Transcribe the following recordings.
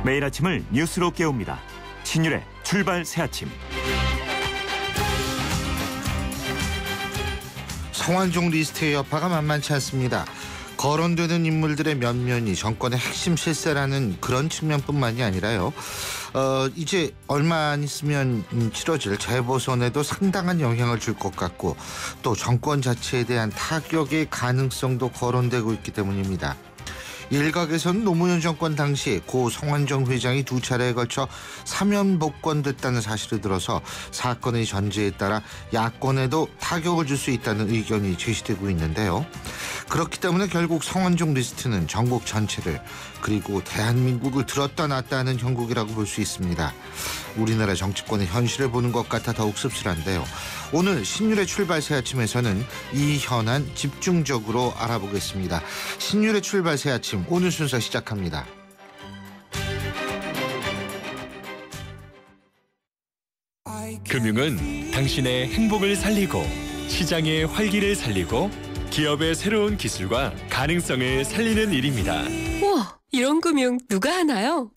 매일 아침을 뉴스로 깨웁니다. 신율의 출발 새아침. 성완종 리스트의 여파가 만만치 않습니다. 거론되는 인물들의 면면이 정권의 핵심 실세라는 그런 측면뿐만이 아니라요. 이제 얼마 안 있으면 치러질 재보선에도 상당한 영향을 줄 것 같고 또 정권 자체에 대한 타격의 가능성도 거론되고 있기 때문입니다. 일각에서는 노무현 정권 당시 고 성완종 회장이 두 차례에 걸쳐 사면 복권됐다는 사실을 들어서 사건의 전제에 따라 야권에도 타격을 줄 수 있다는 의견이 제시되고 있는데요. 그렇기 때문에 결국 성완종 리스트는 전국 전체를 그리고 대한민국을 들었다 놨다 하는 형국이라고 볼 수 있습니다. 우리나라 정치권의 현실을 보는 것 같아 더욱 씁쓸한데요. 오늘 신율의 출발 새아침에서는 이 현안 집중적으로 알아보겠습니다. 신율의 출발 새아침 오늘 순서 시작합니다. 금융은 당신의 행복을 살리고 시장의 활기를 살리고 기업의 새로운 기술과 가능성을 살리는 일입니다. 우와, 이런 금융 누가 하나요?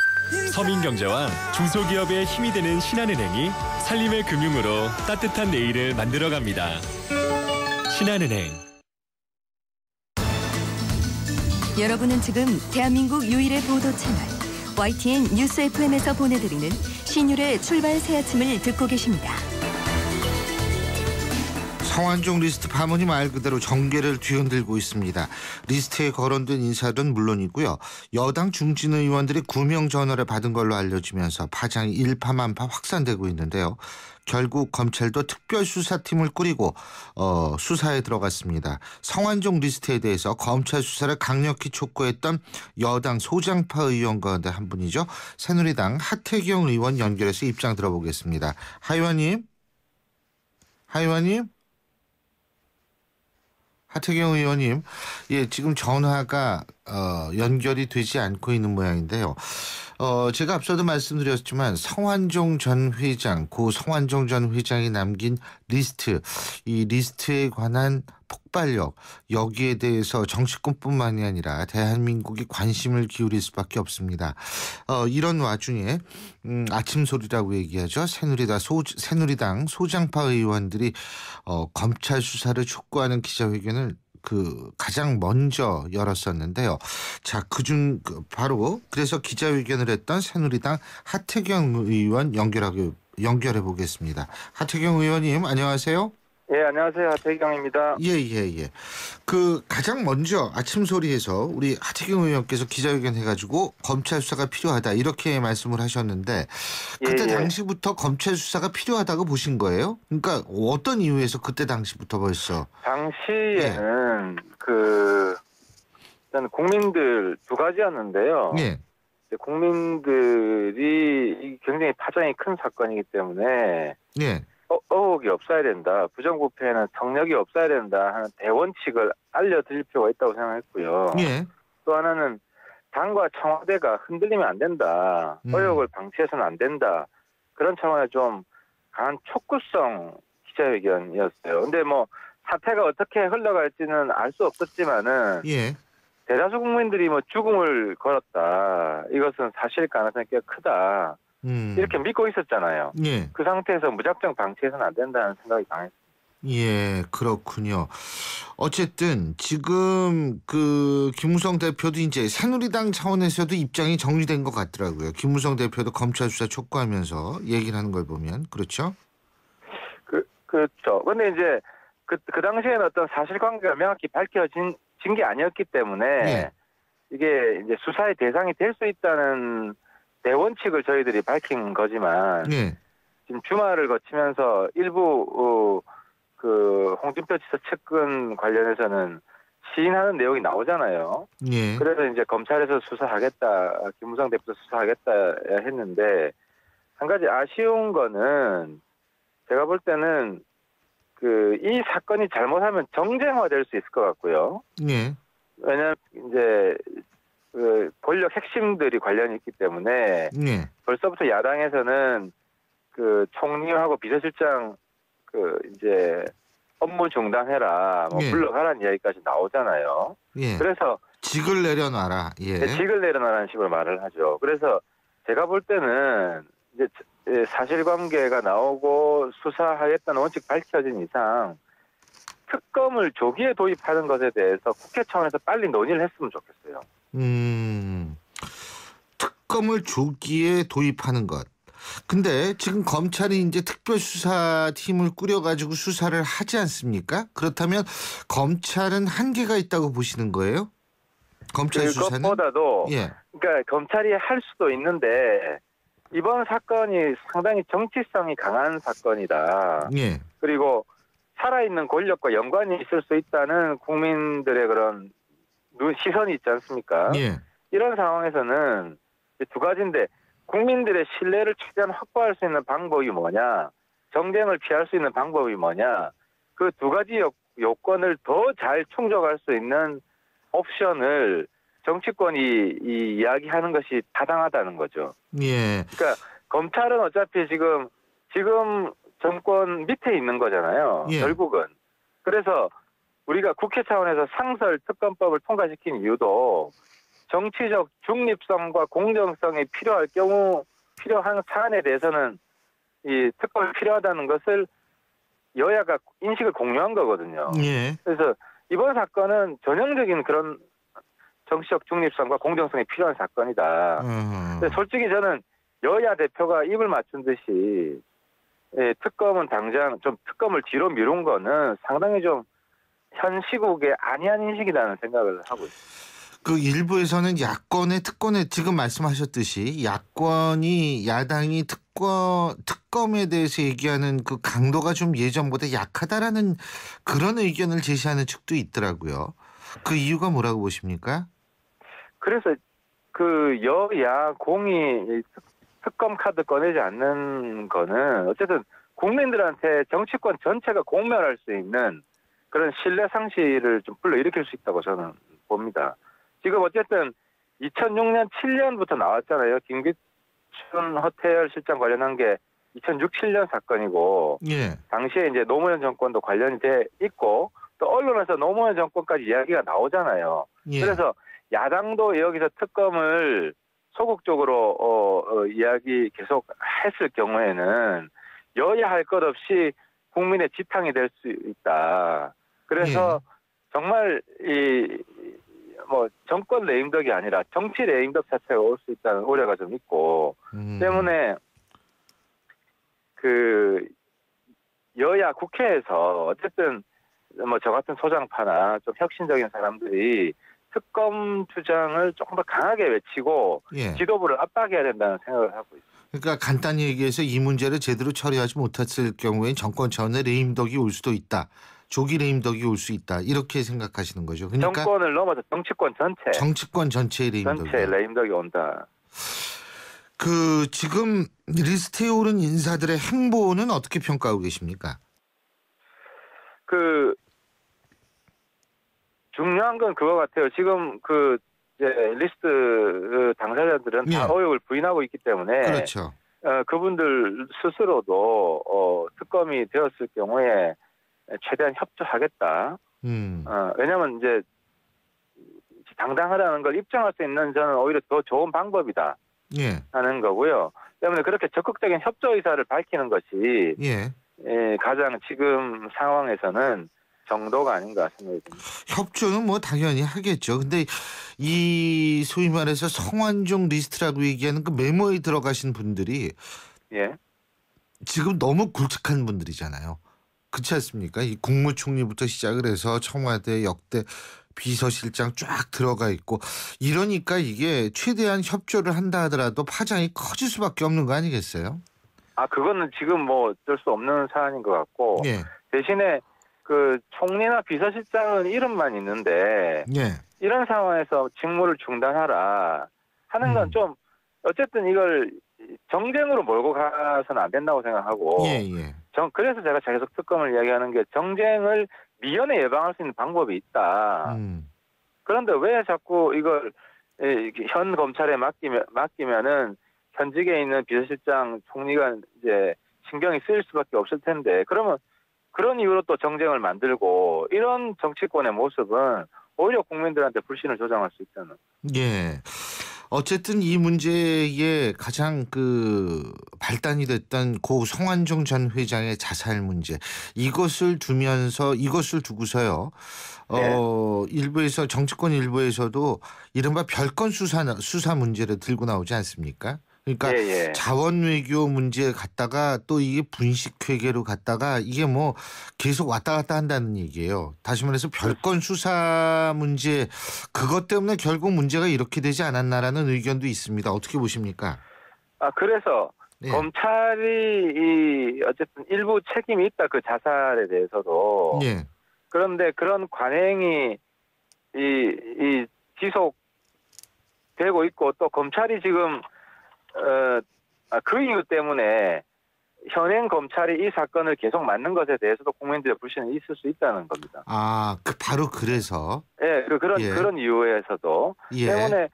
서민경제와 중소기업의 힘이 되는 신한은행이 살림의 금융으로 따뜻한 내일을 만들어갑니다. 신한은행. 여러분은 지금 대한민국 유일의 보도 채널 YTN 뉴스 FM에서 보내드리는 신율의 출발 새아침을 듣고 계십니다. 성완종 리스트 파문이 말 그대로 정계를 뒤흔들고 있습니다. 리스트에 거론된 인사들은 물론이고요. 여당 중진 의원들이 구명 전화를 받은 걸로 알려지면서 파장이 일파만파 확산되고 있는데요. 결국 검찰도 특별수사팀을 꾸리고 수사에 들어갔습니다. 성완종 리스트에 대해서 검찰 수사를 강력히 촉구했던 여당 소장파 의원 가운데 한 분이죠. 새누리당 하태경 의원 연결해서 입장 들어보겠습니다. 하 의원님? 하태경 의원님, 예, 지금 전화가 연결이 되지 않고 있는 모양인데요. 제가 앞서도 말씀드렸지만 성완종 전 회장, 고 성완종 전 회장이 남긴 리스트, 이 리스트에 관한 폭발력, 여기에 대해서 정치권뿐만이 아니라 대한민국이 관심을 기울일 수밖에 없습니다. 이런 와중에 아침 소리라고 얘기하죠. 새누리당 소장파 의원들이 검찰 수사를 촉구하는 기자회견을 가장 먼저 열었었는데요. 자, 바로 그래서 기자회견을 했던 새누리당 하태경 의원 연결해 보겠습니다. 하태경 의원님, 안녕하세요. 예, 안녕하세요. 하태경입니다. 예. 가장 먼저 아침 소리에서 우리 하태경 의원께서 기자회견 해가지고 검찰 수사가 필요하다 이렇게 말씀을 하셨는데 그때 당시부터 검찰 수사가 필요하다고 보신 거예요? 그러니까 어떤 이유에서 그때 당시부터 벌써? 당시에는 일단 국민들 두 가지였는데요. 예. 국민들이 굉장히 파장이 큰 사건이기 때문에 예. 의혹이 없어야 된다. 부정부패는 성역이 없어야 된다 하는 대원칙을 알려드릴 필요가 있다고 생각했고요. 예. 또 하나는 당과 청와대가 흔들리면 안 된다. 의혹을 방치해서는 안 된다. 그런 차원의 좀 강한 촉구성 기자회견이었어요. 근데 사태가 어떻게 흘러갈지는 알 수 없었지만은 예. 대다수 국민들이 죽음을 걸었다. 이것은 사실 가능성이 꽤 크다. 이렇게 믿고 있었잖아요. 예. 그 상태에서 무작정 방치해서는 안 된다는 생각이 강했습니다. 예, 그렇군요. 어쨌든 지금 김무성 대표도 이제 새누리당 차원에서도 입장이 정리된 것 같더라고요. 김무성 대표도 검찰 수사 촉구하면서 얘기를 하는 걸 보면 그렇죠? 그렇죠. 근데 이제 그 당시에는 어떤 사실관계가 명확히 밝혀진 게 아니었기 때문에 예. 이게 이제 수사의 대상이 될 수 있다는 대원칙을 저희들이 밝힌 거지만 예. 지금 주말을 거치면서 일부 홍준표 지사 측근 관련해서는 시인하는 내용이 나오잖아요. 예. 그래서 이제 검찰에서 수사하겠다, 김무성 대표 수사하겠다 했는데 한 가지 아쉬운 거는 제가 볼 때는 이 사건이 잘못하면 정쟁화될 수 있을 것 같고요. 예. 왜냐하면 이제 권력 핵심들이 관련이 있기 때문에 예. 벌써부터 야당에서는 총리하고 비서실장 이제 업무 중단해라, 예. 물러가라는 이야기까지 나오잖아요. 예. 그래서 직을 내려놔라. 예. 직을 내려놔라는 식으로 말을 하죠. 그래서 제가 볼 때는 이제 사실관계가 나오고 수사하겠다는 원칙 밝혀진 이상 특검을 조기에 도입하는 것에 대해서 국회 차원에서 빨리 논의를 했으면 좋겠어요. 특검을 조기에 도입하는 것. 근데 지금 검찰이 이제 특별수사팀을 꾸려가지고 수사를 하지 않습니까? 그렇다면 검찰은 한계가 있다고 보시는 거예요? 검찰 수사는? 그것보다도 예. 그러니까 검찰이 할 수도 있는데 이번 사건이 상당히 정치성이 강한 사건이다. 예. 그리고 살아있는 권력과 연관이 있을 수 있다는 국민들의 그런 시선이 있지 않습니까? 예. 이런 상황에서는 두 가지인데 국민들의 신뢰를 최대한 확보할 수 있는 방법이 뭐냐, 정쟁을 피할 수 있는 방법이 뭐냐, 그 두 가지 요건을 더 잘 충족할 수 있는 옵션을 정치권이 이야기하는 것이 타당하다는 거죠. 예. 그러니까 검찰은 어차피 지금 정권 밑에 있는 거잖아요. 예. 결국은. 그래서 우리가 국회 차원에서 상설 특검법을 통과시킨 이유도 정치적 중립성과 공정성이 필요한 사안에 대해서는 이 특검이 필요하다는 것을 여야가 인식을 공유한 거거든요. 예. 그래서 이번 사건은 전형적인 그런 정치적 중립성과 공정성이 필요한 사건이다. 근데 솔직히 저는 여야 대표가 입을 맞춘 듯이 특검은 당장 좀 특검을 뒤로 미룬 거는 상당히 좀 현 시국에 안이한 인식이라는 생각을 하고 있습니다. 그 일부에서는 야권의 특권에 지금 말씀하셨듯이 야당이 특검에 대해서 얘기하는 그 강도가 좀 예전보다 약하다라는 그런 의견을 제시하는 측도 있더라고요. 그 이유가 뭐라고 보십니까? 그래서 그 여야 공이 특검 카드 꺼내지 않는 거는 어쨌든 국민들한테 정치권 전체가 공멸할 수 있는 그런 신뢰 상실을 좀 불러일으킬 수 있다고 저는 봅니다. 지금 어쨌든 2006년 7년부터 나왔잖아요. 김기춘 허태열 실장 관련한 게 2006, 7년 사건이고 예. 당시에 이제 노무현 정권도 관련이 돼 있고 또 언론에서 노무현 정권까지 이야기가 나오잖아요. 예. 그래서 야당도 여기서 특검을 소극적으로 이야기 계속 했을 경우에는 여야 할 것 없이 국민의 지탕이 될 수 있다. 그래서 정말 정권 레임덕이 아니라 정치 레임덕 자체가 올 수 있다는 우려가 좀 있고 때문에 그 여야 국회에서 어쨌든 저 같은 소장파나 좀 혁신적인 사람들이 특검 주장을 조금 더 강하게 외치고 예. 지도부를 압박해야 된다는 생각을 하고 있습니다. 그러니까 간단히 얘기해서 이 문제를 제대로 처리하지 못했을 경우에 정권 차원의 레임덕이 올 수도 있다. 조기 레임덕이 올 수 있다. 이렇게 생각하시는 거죠. 그러니까 정권을 넘어서 정치권 전체의 레임덕이. 전체 레임덕이 온다. 그 지금 리스트에 오른 인사들의 행보는 어떻게 평가하고 계십니까? 그 중요한 건 그거 같아요. 지금 그 이제 리스트 당사자들은 다 의혹을 부인하고 있기 때문에 그렇죠. 그분들 스스로도 특검이 되었을 경우에 최대한 협조하겠다. 왜냐하면 이제 당당하다는 걸 입증할 수 있는 저는 오히려 더 좋은 방법이다 하는 거고요. 때문에 그렇게 적극적인 협조 의사를 밝히는 것이 가장 지금 상황에서는 정도가 아닌가 생각이 듭니다. 협조는 뭐 당연히 하겠죠. 근데 이 소위 말해서 성완종 리스트라고 얘기하는 그 메모에 들어가신 분들이 지금 너무 굵직한 분들이잖아요. 그렇지 않습니까? 이 국무총리부터 시작을 해서 청와대 역대 비서실장 쫙 들어가 있고 이러니까 이게 최대한 협조를 한다 하더라도 파장이 커질 수밖에 없는 거 아니겠어요? 그거는 지금 뭐 어쩔 수 없는 사안인 것 같고 대신에 그 총리나 비서실장은 이름만 있는데 이런 상황에서 직무를 중단하라 하는 건 좀 어쨌든 이걸 정쟁으로 몰고 가서는 안 된다고 생각하고 그래서 제가 계속 특검을 이야기하는 게 정쟁을 미연에 예방할 수 있는 방법이 있다. 그런데 왜 자꾸 이걸 현 검찰에 맡기면은 현직에 있는 비서실장 총리가 이제 신경이 쓰일 수밖에 없을 텐데 그러면 그런 이유로 또 정쟁을 만들고 이런 정치권의 모습은 오히려 국민들한테 불신을 조장할 수 있다는. 어쨌든 이 문제에 가장 그 발단이 됐던 고 성완종 전 회장의 자살 문제 이것을 두고서요. 네. 일부에서 정치권 일부에서도 이른바 별건 수사 문제를 들고 나오지 않습니까? 그러니까 예, 예. 자원 외교 문제에 갔다가 또 이게 분식 회계로 갔다가 이게 뭐 계속 왔다 갔다 한다는 얘기예요. 다시 말해서 별건 수사 문제 그것 때문에 결국 문제가 이렇게 되지 않았나라는 의견도 있습니다. 어떻게 보십니까? 그래서 예. 검찰이 어쨌든 일부 책임이 있다 그 자살에 대해서도. 예. 그런데 그런 관행이 이 지속되고 있고 또 검찰이 지금 그 이유 때문에 현행 검찰이 이 사건을 계속 맡는 것에 대해서도 국민들의 불신이 있을 수 있다는 겁니다. 바로 그래서. 예, 예. 그런 이유에서도 예. 때문에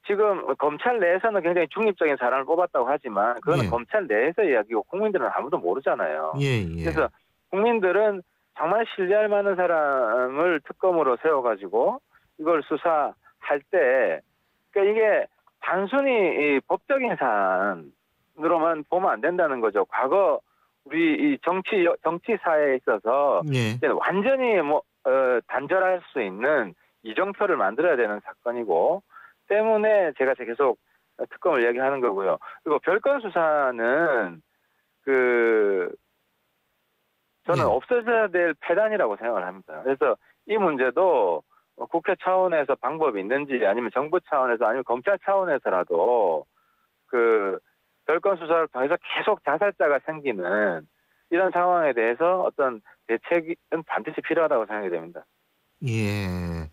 지금 검찰 내에서는 굉장히 중립적인 사람을 뽑았다고 하지만 그거는 예. 검찰 내에서 이야기고 국민들은 아무도 모르잖아요. 예. 그래서 국민들은 정말 신뢰할 만한 사람을 특검으로 세워가지고 이걸 수사할 때 그러니까 이게 단순히 이 법적인 사안으로만 보면 안 된다는 거죠. 과거 우리 이 정치사에 있어서 예. 이제 완전히 단절할 수 있는 이정표를 만들어야 되는 사건이고 때문에 제가 계속 특검을 이야기하는 거고요. 그리고 별건 수사는 저는 예. 없어져야 될 폐단이라고 생각을 합니다. 그래서 이 문제도 국회 차원에서 방법이 있는지 아니면 정부 차원에서 아니면 검찰 차원에서라도 그 별건 수사를 통해서 계속 자살자가 생기는 이런 상황에 대해서 어떤 대책은 반드시 필요하다고 생각이 됩니다. 예.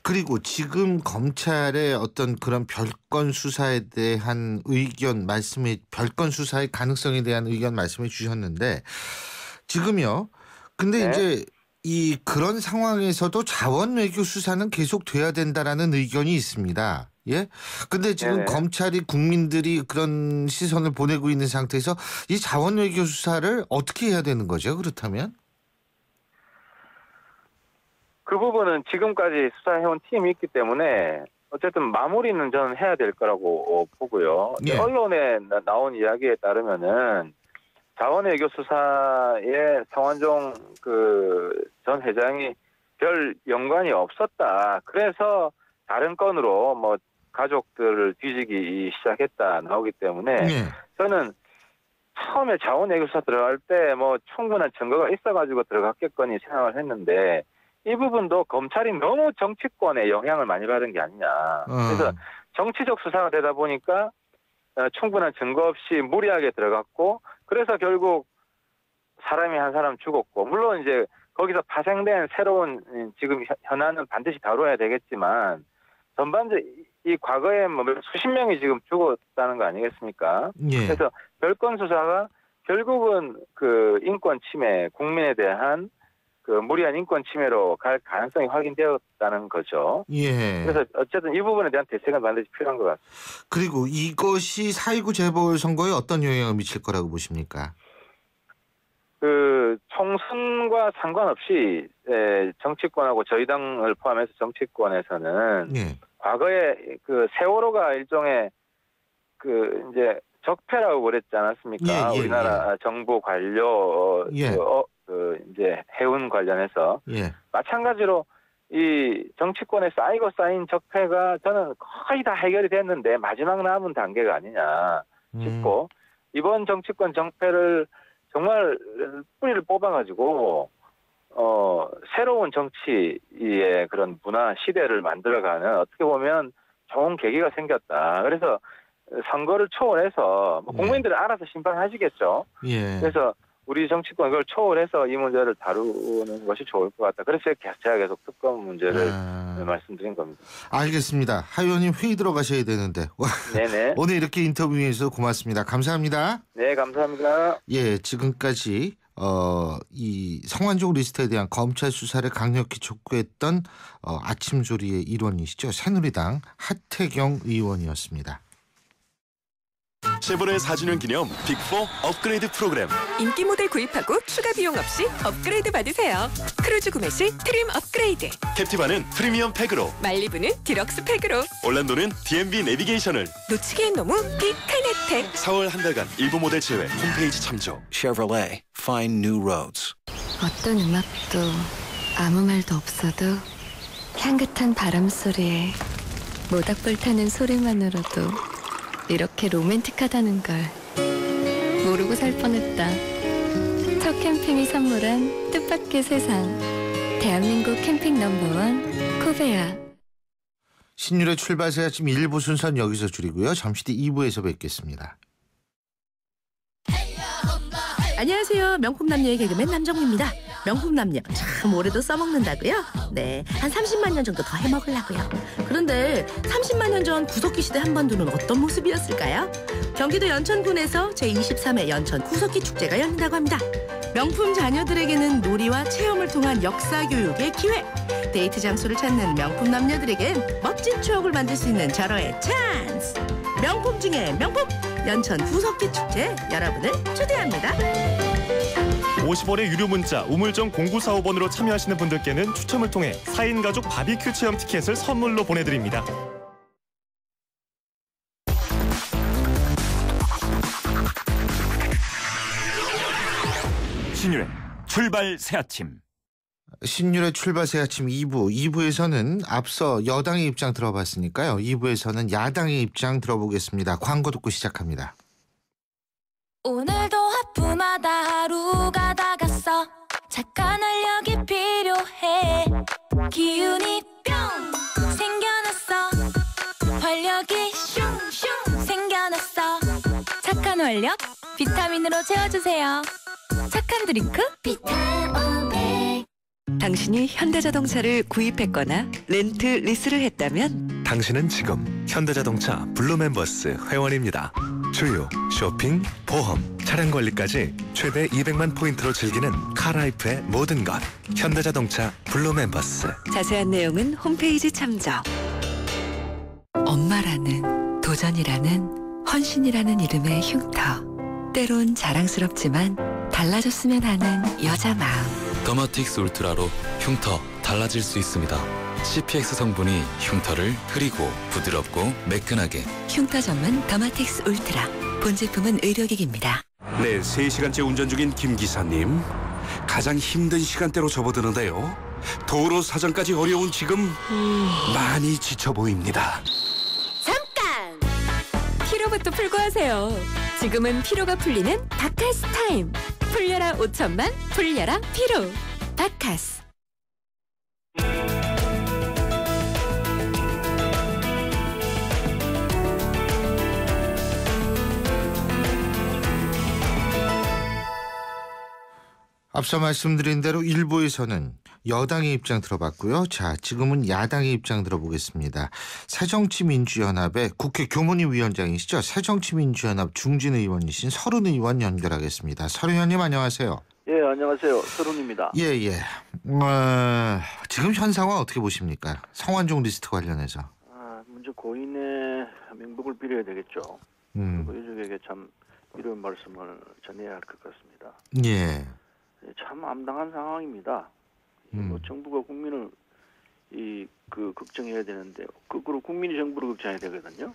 그리고 지금 검찰의 어떤 그런 별건 수사에 대한 별건 수사의 가능성에 대한 의견 말씀해 주셨는데 지금요. 근데 네. 이제 그런 상황에서도 자원 외교 수사는 계속 돼야 된다라는 의견이 있습니다. 예. 근데 지금 네네. 검찰이 국민들이 그런 시선을 보내고 있는 상태에서 이 자원 외교 수사를 어떻게 해야 되는 거죠? 그렇다면? 그 부분은 지금까지 수사해온 팀이 있기 때문에 어쨌든 마무리는 저는 해야 될 거라고 보고요. 예. 언론에 나온 이야기에 따르면은 자원외교 수사에 성완종 전 회장이 별 연관이 없었다. 그래서 다른 건으로 가족들을 뒤지기 시작했다 나오기 때문에 예. 저는 처음에 자원외교 수사 들어갈 때 충분한 증거가 있어가지고 들어갔겠거니 생각을 했는데 이 부분도 검찰이 너무 정치권에 영향을 많이 받은 게 아니냐. 그래서 정치적 수사가 되다 보니까 충분한 증거 없이 무리하게 들어갔고 그래서 결국 사람이 한 사람 죽었고 물론 이제 거기서 파생된 새로운 지금 현안은 반드시 다뤄야 되겠지만 전반적으로 이 과거에 수십 명이 지금 죽었다는 거 아니겠습니까? 예. 그래서 별건 수사가 결국은 인권 침해, 국민에 대한 무리한 인권 침해로 갈 가능성이 확인되었다는 거죠. 예. 그래서 어쨌든 이 부분에 대한 대책은 반드시 필요한 것 같습니다. 그리고 이것이 4.19 재보궐선거에 어떤 영향을 미칠 거라고 보십니까? 총선과 상관없이 정치권하고 저희 당을 포함해서 정치권에서는 예. 과거에 세월호가 일종의 이제 적폐라고 그랬지 않았습니까? 예. 우리나라 정부 관료 예. 이제 해운 관련해서 예. 마찬가지로 이 정치권에 쌓인 적폐가 저는 거의 다 해결이 됐는데 마지막 남은 단계가 아니냐 싶고 이번 정치권 정폐를 정말 뿌리를 뽑아가지고 새로운 정치의 그런 문화 시대를 만들어가는 어떻게 보면 좋은 계기가 생겼다. 그래서 선거를 초월해서 국민들은 알아서 심판하시겠죠. 예. 그래서 우리 정치권 이걸 초월해서 이 문제를 다루는 것이 좋을 것 같다. 그래서 제가 계속 특검 문제를 말씀드린 겁니다. 알겠습니다. 하 의원님 회의 들어가셔야 되는데 네네. 오늘 이렇게 인터뷰해 주셔서 고맙습니다. 감사합니다. 네, 감사합니다. 예, 지금까지 이 성완종 리스트에 대한 검찰 수사를 강력히 촉구했던 아침조리의 일원이시죠. 새누리당 하태경 의원이었습니다. 쉐보레 4주년 기념 빅4 업그레이드 프로그램. 인기 모델 구입하고 추가 비용 없이 업그레이드 받으세요. 크루즈 구매 시 트림 업그레이드. 캡티바는 프리미엄 팩으로, 말리부는 디럭스 팩으로, 올란도는 DMB 내비게이션을. 놓치기엔 너무 빅한 혜택. 4월 한 달간 일부 모델 제외. 홈페이지 참조. Chevrolet, find new roads. 어떤 음악도 아무 말도 없어도 향긋한 바람 소리에 모닥불 타는 소리만으로도 이렇게 로맨틱하다는 걸 모르고 살 뻔했다. 첫 캠핑이 선물한 뜻밖의 세상. 대한민국 캠핑 넘버원 코베아. 신율의 출발새 아침 1부 순서는 여기서 줄이고요. 잠시 뒤 2부에서 뵙겠습니다. 안녕하세요. 명품남녀의 개그맨 남정미입니다. 명품남녀 참 오래도 써먹는다고요? 네, 한 30만 년 정도 더 해먹으려고요. 그런데 30만 년 전 구석기 시대 한반도는 어떤 모습이었을까요? 경기도 연천군에서 제23회 연천 구석기 축제가 열린다고 합니다. 명품 자녀들에게는 놀이와 체험을 통한 역사 교육의 기회. 데이트 장소를 찾는 명품 남녀들에겐 멋진 추억을 만들 수 있는 절호의 찬스. 명품 중에 명품 연천 구석기 축제 여러분을 초대합니다. 50원의 유료 문자 우물정 0945번으로 참여하시는 분들께는 추첨을 통해 4인 가족 바비큐 체험 티켓을 선물로 보내드립니다. 신율의 출발 새아침. 신율의 출발새 아침 2부에서는 앞서 여당의 입장 들어봤으니까요. 2부에서는 야당의 입장 들어보겠습니다. 광고 듣고 시작합니다. 오늘도 하품하다 하루가 다 갔어. 착한 활력이 필요해. 기운이 뿅 생겨났어. 활력이 슝슝 생겨났어. 착한 활력 비타민으로 채워주세요. 착한 드링크 비타오백. 당신이 현대자동차를 구입했거나 렌트 리스를 했다면 당신은 지금 현대자동차 블루멤버스 회원입니다. 주유, 쇼핑, 보험, 차량 관리까지 최대 200만 포인트로 즐기는 카라이프의 모든 것. 현대자동차 블루멤버스. 자세한 내용은 홈페이지 참조. 엄마라는, 도전이라는, 헌신이라는 이름의 흉터. 때론 자랑스럽지만 달라졌으면 하는 여자 마음. 더마틱스 울트라로 흉터 달라질 수 있습니다. CPX 성분이 흉터를 흐리고 부드럽고 매끈하게. 흉터 전문 더마틱스 울트라. 본 제품은 의료기기입니다. 네, 3시간째 운전 중인 김 기사님. 가장 힘든 시간대로 접어드는데요. 도로 사정까지 어려운 지금 많이 지쳐 보입니다. 잠깐! 피로부터 풀고 하세요. 지금은 피로가 풀리는 바카스 타임. 풀려라 5천만, 풀려라 피로. 바카스. 앞서 말씀드린 대로 1부에서는 여당의 입장 들어봤고요. 자, 지금은 야당의 입장 들어보겠습니다. 새정치민주연합의 국회 교문위원장이시죠. 새정치민주연합 중진 의원이신 서른 의원 연결하겠습니다. 서른 의원님 안녕하세요. 예, 안녕하세요. 서른입니다. 예. 지금 현 상황 어떻게 보십니까? 성완종 리스트 관련해서. 먼저 고인의 명복을 빌어야 되겠죠. 그리고 유족에게 참 이런 말씀을 전해야 할 것 같습니다. 예. 참 암담한 상황입니다. 뭐 정부가 국민을 걱정해야 되는데 거꾸로 국민이 정부를 걱정해야 되거든요.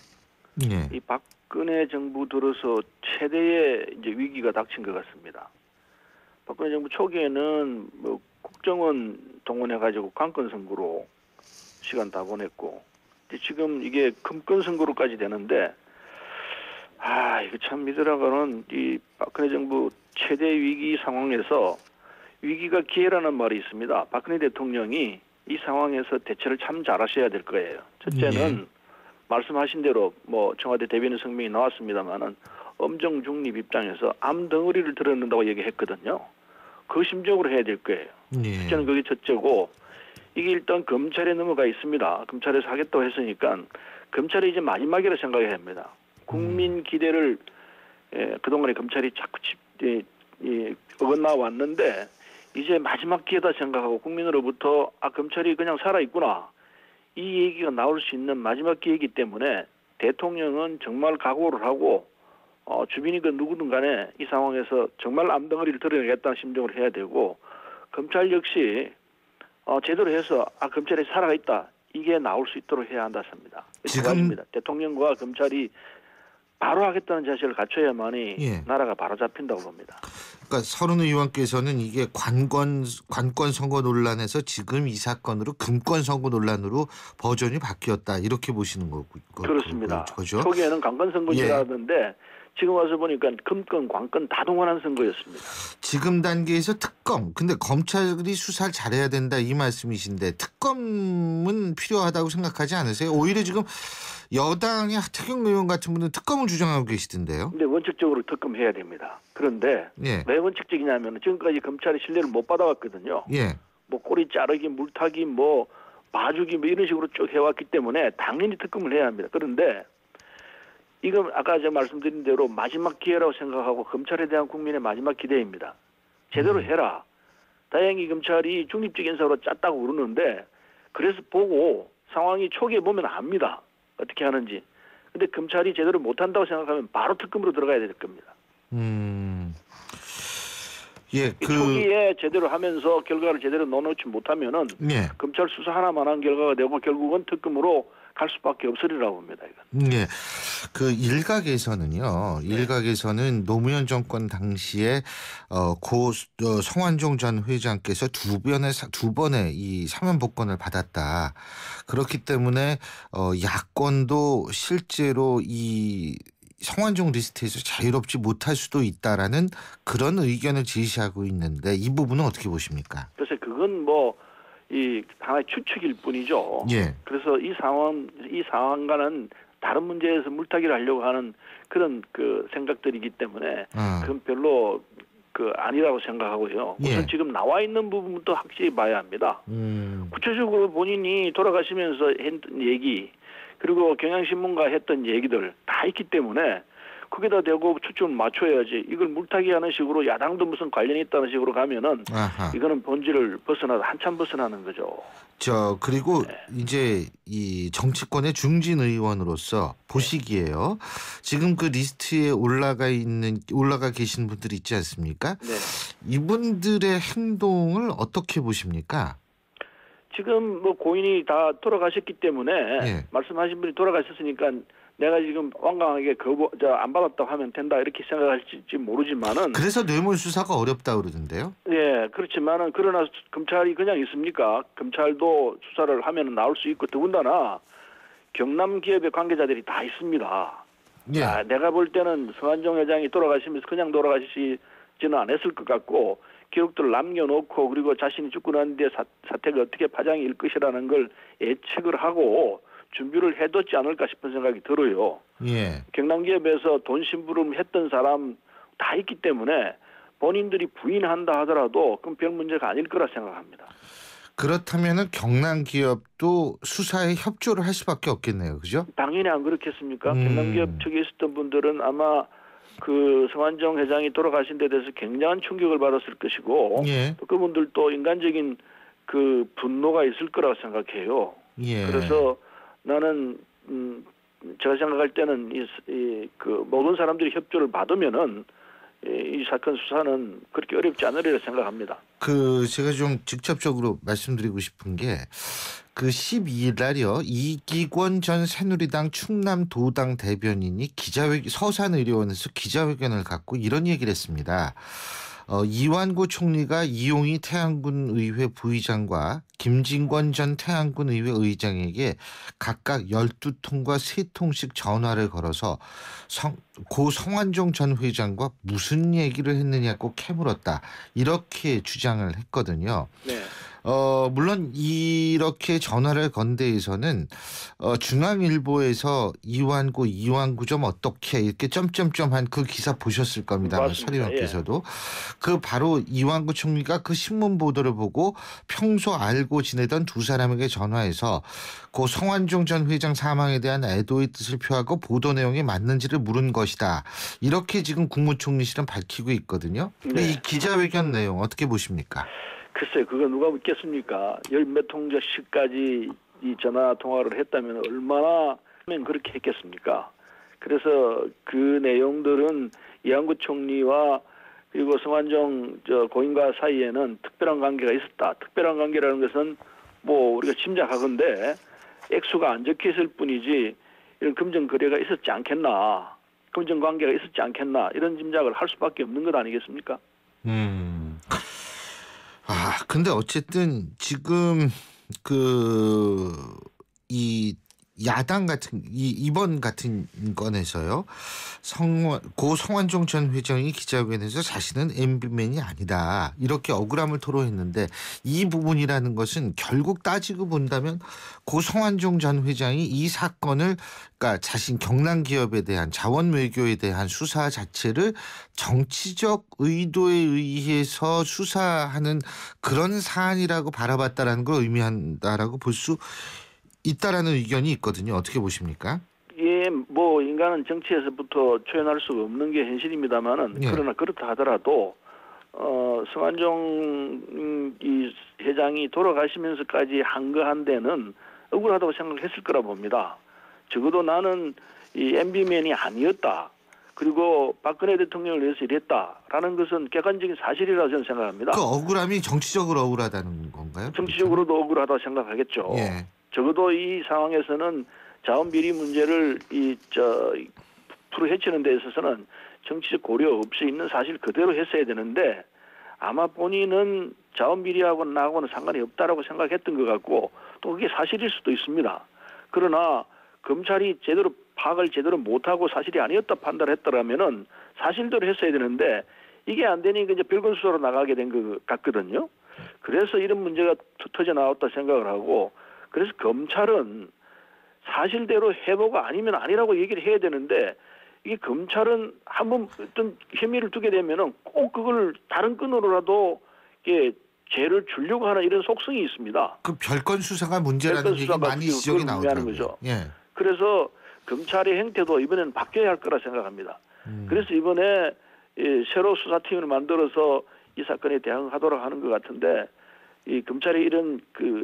예. 이 박근혜 정부 들어서 최대의 이제 위기가 닥친 것 같습니다. 박근혜 정부 초기에는 뭐 국정원 동원해가지고 관건 선거로 시간 다 보냈고 지금 이게 금권 선거로까지 되는데 이거 참 믿으라고는 이 박근혜 정부 최대 위기 상황에서 위기가 기회라는 말이 있습니다. 박근혜 대통령이 이 상황에서 대처를 참 잘하셔야 될 거예요. 첫째는 말씀하신 대로 뭐 청와대 대변인 성명이 나왔습니다만은 엄정 중립 입장에서 암덩어리를 드러낸다고 얘기했거든요. 그 심적으로 해야 될 거예요. 첫째는 그게 첫째고 이게 일단 검찰에 넘어가 있습니다. 검찰에서 하겠다고 했으니까 검찰이 이제 마지막이라 생각해야 합니다. 국민 기대를 그동안에 검찰이 자꾸 어긋나 왔는데 이제 마지막 기회다 생각하고 국민으로부터 검찰이 그냥 살아있구나 이 얘기가 나올 수 있는 마지막 기회이기 때문에 대통령은 정말 각오를 하고 주민이건 누구든 간에 이 상황에서 정말 암덩어리를 드러내겠다는 심정을 해야 되고 검찰 역시 제대로 해서 검찰이 살아있다 이게 나올 수 있도록 해야 한다 합니다. 지금입니다. 대통령과 검찰이 바로 하겠다는 자세를 갖춰야만이 예. 나라가 바로 잡힌다고 봅니다. 그러니까 서른 의원께서는 이게 관권 선거 논란에서 지금 이 사건으로 금권 선거 논란으로 버전이 바뀌었다 이렇게 보시는 거고 그렇습니다. 거죠? 초기에는 관권 선거라는데 지금 와서 보니까 금권, 관권 다 동원한 선거였습니다. 지금 단계에서 특검. 근데 검찰이 수사를 잘해야 된다 이 말씀이신데 특검은 필요하다고 생각하지 않으세요? 오히려 지금 여당의 하태경 의원 같은 분은 특검을 주장하고 계시던데요. 근데 원칙적으로 특검해야 됩니다. 그런데 예. 왜 원칙적이냐면 지금까지 검찰이 신뢰를 못 받아왔거든요. 예. 뭐 꼬리 자르기, 물타기, 뭐 봐주기 뭐 이런 식으로 쭉 해왔기 때문에 당연히 특검을 해야 합니다. 그런데 이건 아까 제가 말씀드린 대로 마지막 기회라고 생각하고 검찰에 대한 국민의 마지막 기대입니다. 제대로 해라. 다행히 검찰이 중립적인 사고로 짰다고 그러는데 그래서 보고 상황이 초기에 보면 압니다. 어떻게 하는지. 근데 검찰이 제대로 못한다고 생각하면 바로 특검으로 들어가야 될 겁니다. 예, 초기에 제대로 하면서 결과를 제대로 넣어놓지 못하면은 예. 검찰 수사 하나만 한 결과가 되고 결국은 특검으로 갈 수밖에 없으리라고 봅니다. 이건. 예, 그 일각에서는요. 일각에서는 노무현 정권 당시에 고 성완종 전 회장께서 두 번의 이 사면 복권을 받았다. 그렇기 때문에 야권도 실제로 이 성완종 리스트에서 자유롭지 못할 수도 있다라는 그런 의견을 제시하고 있는데 이 부분은 어떻게 보십니까? 그래서 그건 이 하나의 추측일 뿐이죠. 예. 그래서 이 상황과는 다른 문제에서 물타기를 하려고 하는 그런 그 생각들이기 때문에 그건 별로 아니라고 생각하고요. 우선 예. 지금 나와 있는 부분부터 확실히 봐야 합니다. 구체적으로 본인이 돌아가시면서 했던 얘기 그리고 경향신문가 했던 얘기들 다 있기 때문에 거기다 대고 초점을 맞춰야지 이걸 물타기하는 식으로 야당도 무슨 관련이 있다는 식으로 가면은 이거는 본질을 한참 벗어나는 거죠. 그리고 이제 이 정치권의 중진 의원으로서 보시기에요. 지금 그 리스트에 올라가 계신 분들이 있지 않습니까? 네. 이분들의 행동을 어떻게 보십니까? 지금 고인이 다 돌아가셨기 때문에 예. 말씀하신 분이 돌아가셨으니까 내가 지금 완강하게 안 받았다고 하면 된다 이렇게 생각할지 모르지만은 그래서 뇌물 수사가 어렵다 그러던데요. 네, 그렇지만은 그러나 검찰이 그냥 있습니까? 검찰도 수사를 하면 나올 수 있고 더군다나 경남 기업의 관계자들이 다 있습니다. 예. 내가 볼 때는 성완종 회장이 돌아가시면서 그냥 돌아가시지는 않았을 것 같고 기록들을 남겨놓고 그리고 자신이 죽고 난 뒤에 사태가 어떻게 파장이 일 것이라는 걸 예측을 하고 준비를 해뒀지 않을까 싶은 생각이 들어요. 예. 경남기업에서 돈 심부름 했던 사람 다 있기 때문에 본인들이 부인한다 하더라도 그건 별 문제가 아닐 거라 생각합니다. 그렇다면은 경남기업도 수사에 협조를 할 수밖에 없겠네요, 그죠? 당연히 안 그렇겠습니까? 경남기업 측에 있었던 분들은 아마 그 성완종 회장이 돌아가신 데 대해서 굉장한 충격을 받았을 것이고 예. 또 그분들도 인간적인 그 분노가 있을 거라고 생각해요. 예. 그래서 나는 제가 생각할 때는 그 모든 사람들이 협조를 받으면은 이 사건 수사는 그렇게 어렵지 않으리라 생각합니다. 제가 좀 직접적으로 말씀드리고 싶은 게 그 12일 날이요. 이기권 전 새누리당 충남도당 대변인이 서산의료원에서 기자회견을 갖고 이런 얘기를 했습니다. 이완구 총리가 이용희 태안군의회 부의장과 김진권 전 태안군의회 의장에게 각각 12통과 3통씩 전화를 걸어서 고 성완종 전 회장과 무슨 얘기를 했느냐고 캐물었다. 이렇게 주장을 했거든요. 네. 물론 이렇게 전화를 건 데에서는 중앙일보에서 이완구 좀 어떻게 이렇게 점점점한 그 기사 보셨을 겁니다. 서리원께서도. 그 바로 이완구 총리가 그 신문 보도를 보고 평소 알고 지내던 두 사람에게 전화해서 고 성완종 전 회장 사망에 대한 애도의 뜻을 표하고 보도 내용이 맞는지를 물은 것이다. 이렇게 지금 국무총리실은 밝히고 있거든요. 네. 이 기자회견 내용 어떻게 보십니까? 글쎄 그거 누가 묻겠습니까? 몇 통씩까지 이 전화 통화를 했다면 얼마나 하면 그렇게 했겠습니까? 그래서 그 내용들은 이한구 총리와 그리고 성완종 고인과 사이에는 특별한 관계가 있었다. 특별한 관계라는 것은 뭐 우리가 짐작하건대 액수가 안 적혀 있을 뿐이지 이런 금전 거래가 있었지 않겠나, 금전 관계가 있었지 않겠나 이런 짐작을 할 수밖에 없는 것 아니겠습니까? 근데 어쨌든 지금 이 야당 같은 이번 같은 건에서요. 고 성완종 전 회장이 기자회견에서 자신은 MB맨이 아니다 이렇게 억울함을 토로했는데 이 부분이라는 것은 결국 따지고 본다면 고 성완종 전 회장이 이 사건을 그러니까 자신 경남 기업에 대한 자원 외교에 대한 수사 자체를 정치적 의도에 의해서 수사하는 그런 사안이라고 바라봤다라는 걸 의미한다라고 볼 수 있다라는 의견이 있거든요. 어떻게 보십니까? 예, 뭐 인간은 정치에서부터 초연할 수가 없는 게 현실입니다만은 그러나 그렇다 하더라도 성완종 이 회장이 돌아가시면서까지 한거한 데는 억울하다고 생각했을 거라 봅니다. 적어도 나는 이 MB맨이 아니었다. 그리고 박근혜 대통령을 위해서 일했다라는 것은 객관적인 사실이라고 저는 생각합니다. 그 억울함이 정치적으로 억울하다는 건가요? 정치적으로도 억울하다고 생각하겠죠. 예. 적어도 이 상황에서는 자원 비리 문제를 풀어 헤치는 데 있어서는 정치적 고려 없이 있는 사실 그대로 했어야 되는데 아마 본인은 자원 비리하고는 나하고는 상관이 없다라고 생각했던 것 같고 또 그게 사실일 수도 있습니다. 그러나 검찰이 제대로 파악을 제대로 못하고 사실이 아니었다 판단했더라면은 사실대로 했어야 되는데 이게 안 되니까 이제 별건 수사로 나가게 된 것 같거든요. 그래서 이런 문제가 터져 나왔다 생각을 하고 그래서 검찰은 사실대로 해보고 아니면 아니라고 얘기를 해야 되는데 이게 검찰은 한번 어떤 혐의를 두게 되면은 꼭 그걸 다른 건으로라도 이게 죄를 주려고 하는 이런 속성이 있습니다. 그 별건 수사가 문제라는 얘기 많이 지적이 나오더라고요. 예. 그래서 검찰의 행태도 이번에는 바뀌어야 할 거라 생각합니다. 그래서 이번에 새로 수사팀을 만들어서 이 사건에 대응하도록 하는 것 같은데 이 검찰의 이런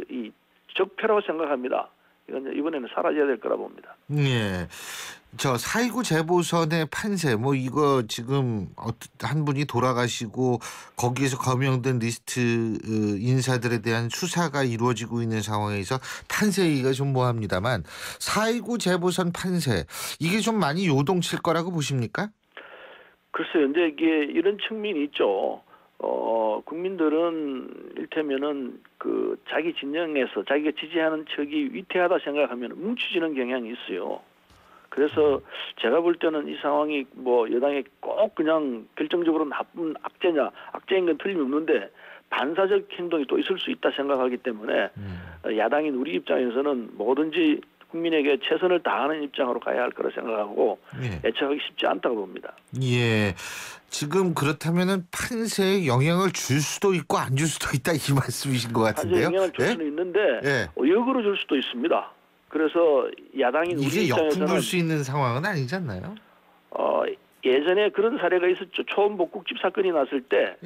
이 적폐라고 생각합니다. 이건 이번에는 사라져야 될 거라 봅니다. 예. 저 4.19 재보선의 판세 뭐 이거 지금 한 분이 돌아가시고 거기에서 거명된 리스트 인사들에 대한 수사가 이루어지고 있는 상황에서 판세 얘기가 좀 뭐합니다만 4.19 재보선 판세 이게 좀 많이 요동칠 거라고 보십니까? 글쎄요. 이제 이게 이런 측면이 있죠. 국민들은 일테면은 그 자기 진영에서 자기가 지지하는 측이 위태하다 생각하면 뭉치지는 경향이 있어요. 그래서 제가 볼 때는 이 상황이 뭐 여당이 꼭 그냥 결정적으로 나쁜 악재인 건 틀림없는데 반사적 행동이 또 있을 수 있다 생각하기 때문에 야당인 우리 입장에서는 뭐든지 국민에게 최선을 다하는 입장으로 가야 할 거라 생각하고 애착하기 쉽지 않다고 봅니다. 예. 지금 그렇다면은 판세에 영향을 줄 수도 있고 안 줄 수도 있다 이 말씀이신 것 같은데요. 판세에 영향을 줄 수는 있는데 역으로 줄 수도 있습니다. 그래서 야당인 우리 이게 입장에서는 역풍 불 수 있는 상황은 아니지 않나요? 예전에 그런 사례가 있었죠. 초원 복국집 사건이 났을 때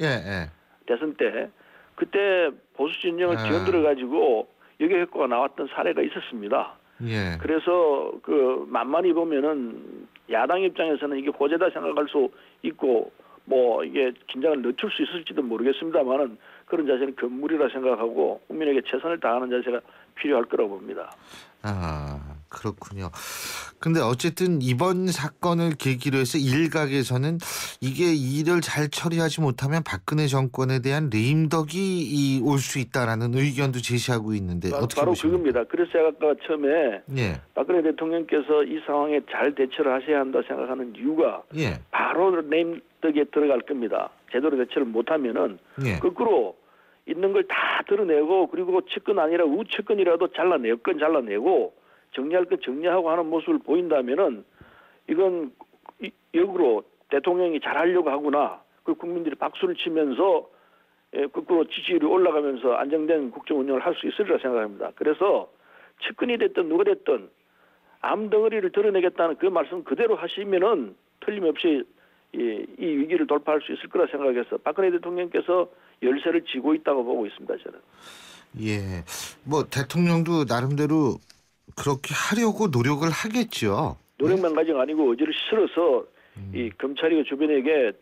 대선 때 그때 보수 진영을 뒤흔들어 가지고 역외효과가 나왔던 사례가 있었습니다. 예. 그래서 그 만만히 보면은 야당 입장에서는 이게 호재다 생각할 수 있고 뭐 이게 긴장을 늦출 수 있을지도 모르겠습니다만은 그런 자세는 건물이라 생각하고 국민에게 최선을 다하는 자세가 필요할 거라고 봅니다. 그렇군요. 근데 어쨌든 이번 사건을 계기로 해서 일각에서는 이게 일을 잘 처리하지 못하면 박근혜 정권에 대한 레임덕이 올 수 있다라는 의견도 제시하고 있는데 어떻게 바로 보십니까? 그겁니다. 그래서 제가 아까 처음에 박근혜 대통령께서 이 상황에 잘 대처를 하셔야 한다 생각하는 이유가 바로 레임덕에 들어갈 겁니다. 제대로 대처를 못하면은 거꾸로 있는 걸 다 드러내고 그리고 측근 아니라 우측근이라도 잘라내고 정리할 것 정리하고 하는 모습을 보인다면은 이건 역으로 대통령이 잘하려고 하구나. 그 국민들이 박수를 치면서 거꾸로 지지율이 올라가면서 안정된 국정 운영을 할 수 있으리라 생각합니다. 그래서 측근이 됐든 누가 됐든 암덩어리를 드러내겠다는 그 말씀 그대로 하시면은 틀림없이 이 위기를 돌파할 수 있을 거라 생각해서 박근혜 대통령께서 열쇠를 쥐고 있다고 보고 있습니다. 저는. 뭐 대통령도 나름대로 그렇게 하려고 노력을 하겠죠. 노력만 가지가 아니고 의지를 실어서 이 검찰이 주변에게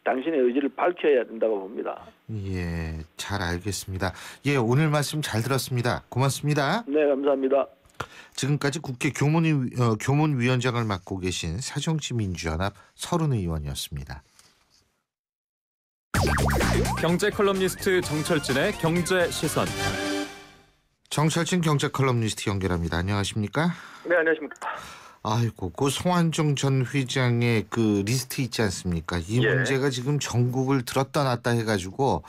당신의 의지를 밝혀야 된다고 봅니다. 예, 잘 알겠습니다. 예, 오늘 말씀 잘 들었습니다. 고맙습니다. 네, 감사합니다. 지금까지 국회 교문위원장을 맡고 계신 새정치민주연합 서른 의원이었습니다. 경제 컬럼니스트 정철진의 경제 시선. 정철진 경제 컬럼니스트 연결합니다. 안녕하십니까? 네, 안녕하십니까. 아이고, 그 송환정 전 회장의 그 리스트 있지 않습니까? 이 문제가 지금 전국을 들었다 놨다 해가지고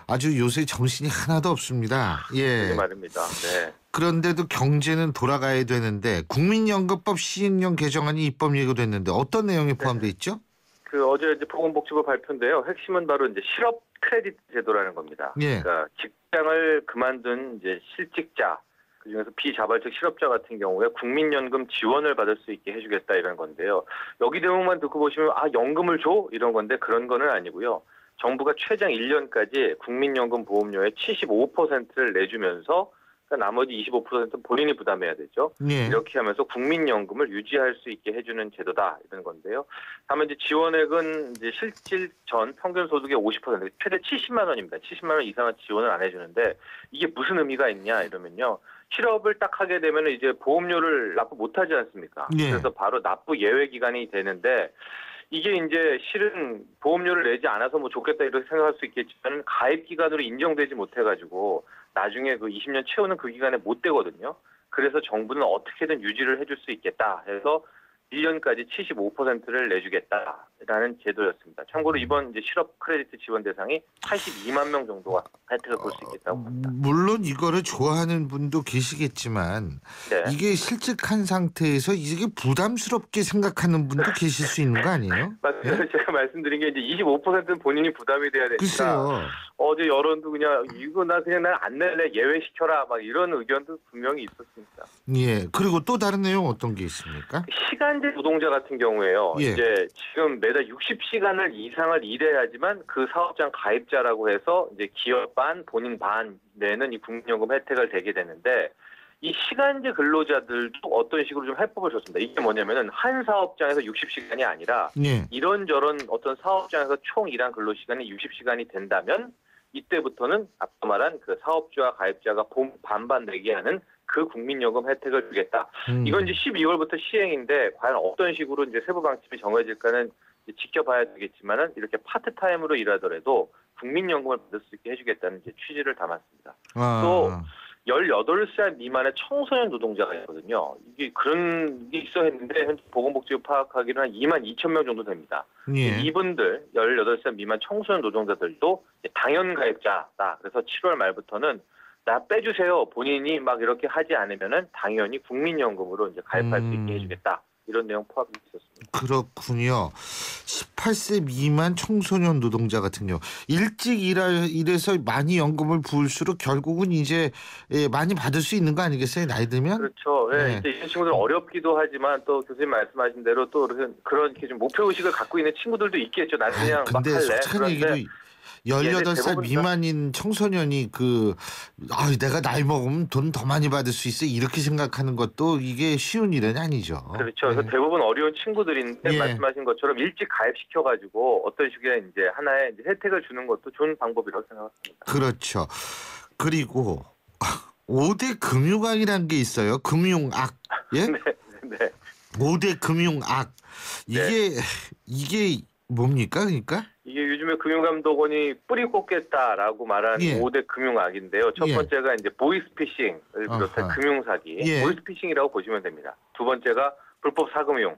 아주 요새 정신이 하나도 없습니다. 예, 말입니다. 네. 그런데도 경제는 돌아가야 되는데 국민연금법 시행령 개정안이 입법 예고됐는데 어떤 내용이 포함되어 있죠? 그 어제 이제 보건복지부 발표인데요. 핵심은 바로 이제 실업 크레딧 제도라는 겁니다. 예. 그러니까 직장을 그만둔 이제 실직자, 그중에서 비자발적 실업자 같은 경우에 국민연금 지원을 받을 수 있게 해주겠다 이런 건데요. 여기 대목만 듣고 보시면 연금을 줘? 이런 건데 그런 거는 아니고요. 정부가 최장 1년까지 국민연금 보험료의 75%를 내주면서 그러니까 나머지 25%는 본인이 부담해야 되죠. 예. 이렇게 하면서 국민연금을 유지할 수 있게 해주는 제도다 이런 건데요. 다만 이제 지원액은 이제 실질 전 평균 소득의 50%, 최대 70만 원입니다. 70만 원 이상은 지원을 안 해주는데 이게 무슨 의미가 있냐 이러면요. 실업을 딱 하게 되면 이제 보험료를 납부 못하지 않습니까? 예. 그래서 바로 납부 예외 기간이 되는데 이게 이제 실은 보험료를 내지 않아서 뭐 좋겠다 이렇게 생각할 수 있겠지만 가입 기간으로 인정되지 못해가지고 나중에 그 20년 채우는 그 기간에 못 되거든요. 그래서 정부는 어떻게든 유지를 해줄 수 있겠다 해서 1년까지 75%를 내주겠다라는 제도였습니다. 참고로 이번 이제 실업 크레딧 지원 대상이 82만 명 정도가 혜택을 볼 수 있겠다고 합니다. 물론 이거를 좋아하는 분도 계시겠지만 이게 실직한 상태에서 이게 부담스럽게 생각하는 분도 계실 수 있는 거 아니에요? 맞습니다. 제가 말씀드린 게 이제 25%는 본인이 부담이 돼야 되니까 글쎄요. 어제 여론도 그냥 이거 나 그냥 난 안 낼래 예외시켜라 막 이런 의견도 분명히 있었습니다. 예. 그리고 또 다른 내용 어떤 게 있습니까? 시간제 노동자 같은 경우에요. 예. 이제 지금 매달 60시간을 이상을 일해야지만 그 사업장 가입자라고 해서 이제 기업 반, 본인 반 내는 이 국민연금 혜택을 되게 되는데 이 시간제 근로자들도 어떤 식으로 좀 해법을 줬습니다. 이게 뭐냐면은 한 사업장에서 60시간이 아니라 예. 이런저런 어떤 사업장에서 총 일한 근로시간이 60시간이 된다면 이때부터는 앞서 말한 그 사업주와 가입자가 반반 내게 하는 그 국민연금 혜택을 주겠다. 이건 이제 12월부터 시행인데 과연 어떤 식으로 이제 세부 방침이 정해질까는 이제 지켜봐야 되겠지만은 이렇게 파트타임으로 일하더라도 국민연금을 받을 수 있게 해주겠다는 이제 취지를 담았습니다. 또 18살 미만의 청소년 노동자가 있거든요. 이게 그런 게 있어 했는데 현재 보건복지부 파악하기로는 한 2만 2천 명 정도 됩니다. 예. 이분들 18살 미만 청소년 노동자들도 당연 가입자다. 그래서 7월 말부터는 나 빼주세요. 본인이 막 이렇게 하지 않으면은 당연히 국민연금으로 이제 가입할 수 있게 해주겠다. 이런 내용 포함이 있었습니다. 그렇군요. 18세 미만 청소년 노동자 같은 경우 일찍 일해서 많이 연금을 부을수록 결국은 이제 많이 받을 수 있는 거 아니겠어요? 나이 들면? 그렇죠. 네. 이제 이런 친구들 어렵기도 하지만 또 교수님 말씀하신 대로 또 그런 좀 목표 의식을 갖고 있는 친구들도 있겠죠. 나는 그냥 막 근데 할래. 솔직한 얘기로 18살 미만인 청소년이 내가 나이 먹으면 돈 더 많이 받을 수 있어 이렇게 생각하는 것도 이게 쉬운 일은 아니죠. 그렇죠. 그래서 대부분 어려운 친구들인데 말씀하신 것처럼 일찍 가입시켜가지고 어떤 식의 이제 하나의 이제 혜택을 주는 것도 좋은 방법이라고 생각합니다. 그렇죠. 그리고 5대 금융악이라는 게 있어요. 금융악. 예? 네. 5대 금융악. 이게 뭡니까? 그러니까? 이게 요즘에 금융감독원이 뿌리 꽂겠다라고 말하는 5대 금융악인데요. 첫 번째가 이제 보이스피싱을 비롯한 금융사기, 보이스피싱이라고 보시면 됩니다. 두 번째가 불법 사금융,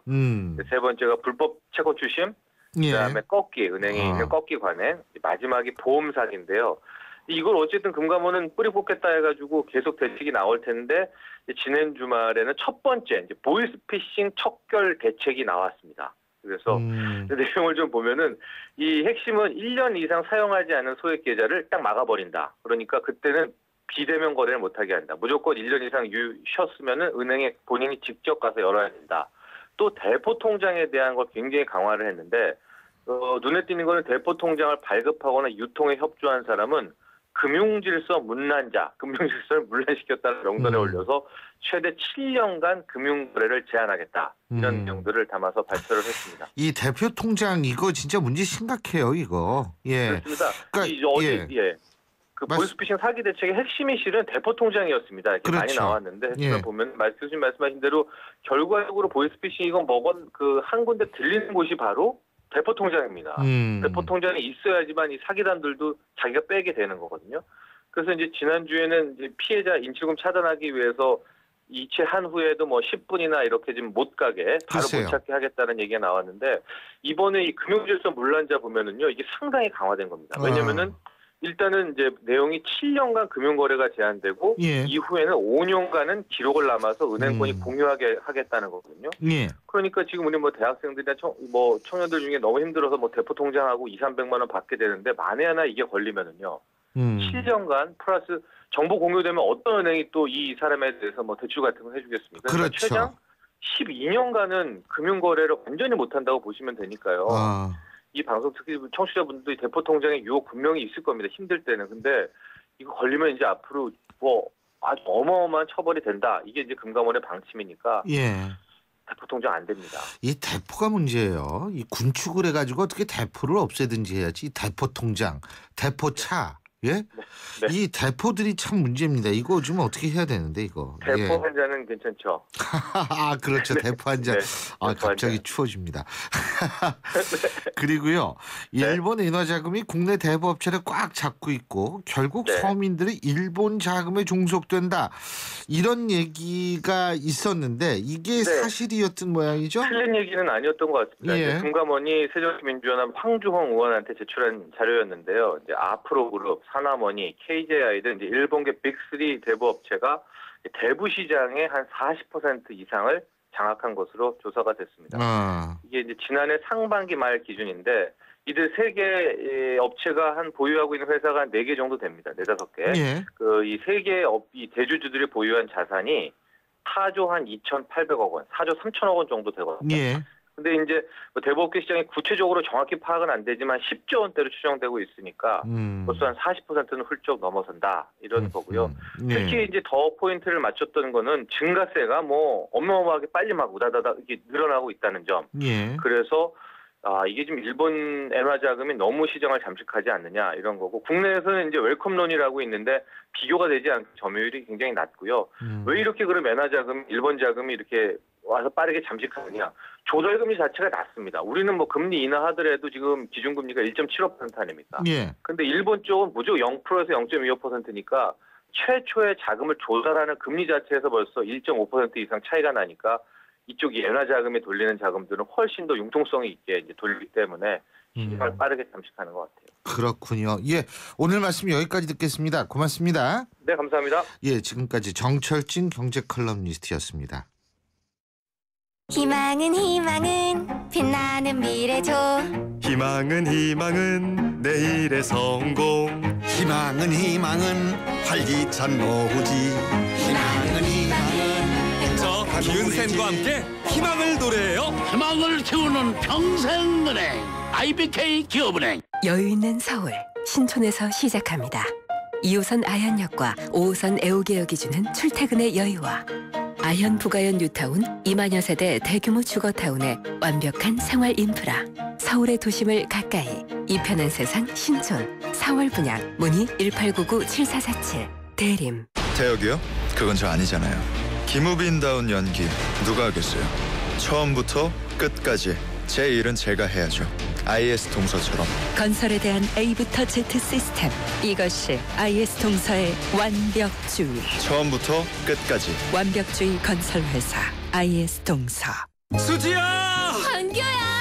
세 번째가 불법 채권 추심, 그다음에 꺾기, 은행에 있는 꺾기 관행, 마지막이 보험 사기인데요. 이걸 어쨌든 금감원은 뿌리 뽑겠다 해가지고 계속 대책이 나올 텐데 지난 주말에는 첫 번째 이제 보이스피싱 척결 대책이 나왔습니다. 그래서 내용을 좀 보면은 이 핵심은 1년 이상 사용하지 않은 소액 계좌를 딱 막아버린다. 그러니까 그때는 비대면 거래를 못하게 한다. 무조건 1년 이상 쉬었으면은 은행에 본인이 직접 가서 열어야 된다. 또 대포 통장에 대한 걸 굉장히 강화를 했는데 눈에 띄는 거는 대포 통장을 발급하거나 유통에 협조한 사람은 금융질서 문란자, 금융질서를 문란시켰다는 명단에 올려서 최대 7년간 금융거래를 제한하겠다. 이런 내용들을 담아서 발표를 했습니다. 이 대표 통장 이거 진짜 문제 심각해요, 이거. 예. 그렇습니다. 그러니까, 어제 그 보이스피싱 사기 대책의 핵심이 실은 대포 통장이었습니다. 이렇게 그렇죠. 많이 나왔는데 예. 보면 교수님 말씀하신 대로 결과적으로 보이스피싱 이건 그 한 군데 들리는 곳이 바로 대포 통장입니다. 대포 통장이 있어야지만 이 사기단들도 자기가 빼게 되는 거거든요. 그래서 이제 지난주에는 이제 피해자 인출금 차단하기 위해서 이체한 후에도 뭐 10분이나 이렇게 좀 못 가게 바로 못 찾게 하겠다는 얘기가 나왔는데 이번에 이 금융질서 문란자 보면은요 이게 상당히 강화된 겁니다. 왜냐면은 일단은 이제 내용이 7년간 금융거래가 제한되고 이후에는 5년간은 기록을 남아서 은행권이 공유하게 하겠다는 거거든요. 그러니까 지금 우리 뭐 대학생들이나 청년들 중에 너무 힘들어서 뭐 대포 통장하고 200~300만 원 받게 되는데 만에 하나 이게 걸리면은요. 7년간 플러스 정보 공유되면 어떤 은행이 또 이 사람에 대해서 뭐 대출 같은 거 해주겠습니까? 그러니까 그렇죠. 최장 12년간은 금융거래를 완전히 못한다고 보시면 되니까요. 이 방송 특히 청취자분들이 대포 통장에 유혹 분명히 있을 겁니다. 힘들 때는. 근데 이거 걸리면 이제 앞으로 뭐 아주 어마어마한 처벌이 된다. 이게 이제 금감원의 방침이니까. 대포 통장 안 됩니다. 이 대포가 문제예요. 이 군축을 해가지고 어떻게 대포를 없애든지 해야지. 이 대포 통장, 대포차. 예? 이 대포들이 참 문제입니다. 이거 좀 어떻게 해야 되는데 이거. 대포 환자는 괜찮죠. 아 그렇죠. 대포 환자. 갑자기 추워집니다. 그리고요. 일본 인화자금이 국내 대부업체를 꽉 잡고 있고 결국 서민들이 일본 자금에 종속된다. 이런 얘기가 있었는데 이게 사실이었던 모양이죠? 틀린 얘기는 아니었던 것 같습니다. 금감원이 새정치민주연합 황주홍 의원한테 제출한 자료였는데요. 이제 아프로그룹, 사나머니, KJI 등 이제 일본계 빅3 대부업체가 대부 시장의 한 40% 이상을 장악한 것으로 조사가 됐습니다. 이게 이제 지난해 상반기 말 기준인데 이들 세 개 업체가 한 보유하고 있는 회사가 한 4개 정도 됩니다. 4~5개. 그 이 세 개 이 대주주들이 보유한 자산이 4조 한 2,800억 원, 4조 3천억 원 정도 되거든요. 근데 이제 대부업계 시장이 구체적으로 정확히 파악은 안 되지만 10조 원대로 추정되고 있으니까 벌써 한 40%는 훌쩍 넘어선다 이런 거고요. 특히 이제 더 포인트를 맞췄던 거는 증가세가 뭐 어마어마하게 빨리 막 우다다다 이렇게 늘어나고 있다는 점. 그래서 이게 지금 일본 엔화 자금이 너무 시장을 잠식하지 않느냐 이런 거고 국내에서는 이제 웰컴론이라고 있는데 비교가 되지 않고 점유율이 굉장히 낮고요. 왜 이렇게 그럼 엔화 자금, 일본 자금이 이렇게 와서 빠르게 잠식하느냐. 조달금리 자체가 낮습니다. 우리는 뭐 금리 인하하더라도 지금 기준금리가 1.75% 아닙니까? 근데 일본 쪽은 무조건 0%에서 0.25%니까 최초의 자금을 조달하는 금리 자체에서 벌써 1.5% 이상 차이가 나니까 이쪽이 엔화 자금에 돌리는 자금들은 훨씬 더 융통성이 있게 이제 돌리기 때문에 시장을 빠르게 잠식하는 것 같아요. 그렇군요. 오늘 말씀 여기까지 듣겠습니다. 고맙습니다. 네, 감사합니다. 지금까지 정철진 경제 컬럼니스트였습니다. 희망은 빛나는 미래죠. 희망은 내일의 성공. 희망은 활기찬 노후지. 희망은 저 기은센과 함께 희망을 노래해요. 희망을 키우는 평생은행 IBK 기업은행. 여유 있는 서울 신촌에서 시작합니다. 2호선 아현역과 5호선 애호개역이 주는 출퇴근의 여유와 아현 부가현 뉴타운 2만여 세대 대규모 주거타운의 완벽한 생활 인프라. 서울의 도심을 가까이 이 편한 세상 신촌 4월 분양 문의 1899-7447 대림. 태혁이요? 그건 저 아니잖아요. 김우빈다운 연기 누가 하겠어요? 처음부터 끝까지 제 일은 제가 해야죠. IS 동서처럼. 건설에 대한 A부터 Z 시스템. 이것이 IS 동서의 완벽주의. 처음부터 끝까지 완벽주의 건설회사 IS 동서. 수지야! 광교야!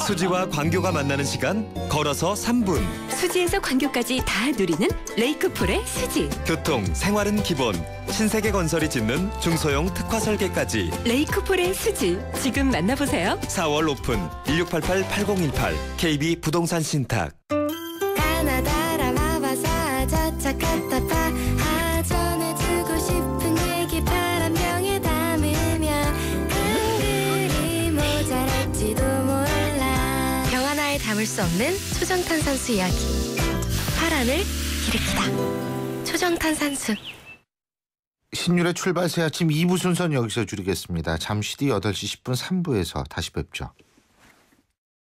수지와 광교가 만나는 시간 걸어서 3분. 수지에서 광교까지 다 누리는 레이크폴의 수지. 교통, 생활은 기본. 신세계 건설이 짓는 중소형 특화 설계까지. 레이크폴의 수지. 지금 만나보세요. 4월 오픈 1688-8018 KB 부동산 신탁. 가나다라 마바사 자차카타파 전해주고 싶은 얘기 바람병에 담으면 한글이 모자랄지도 몰라. 병 하나에 담을 수 없는 초정탄산수 이야기. 파란을 일으키다. 초정탄산수. 신율의 출발 새 아침 2부 순서는 여기서 줄이겠습니다. 잠시 뒤 8시 10분 3부에서 다시 뵙죠.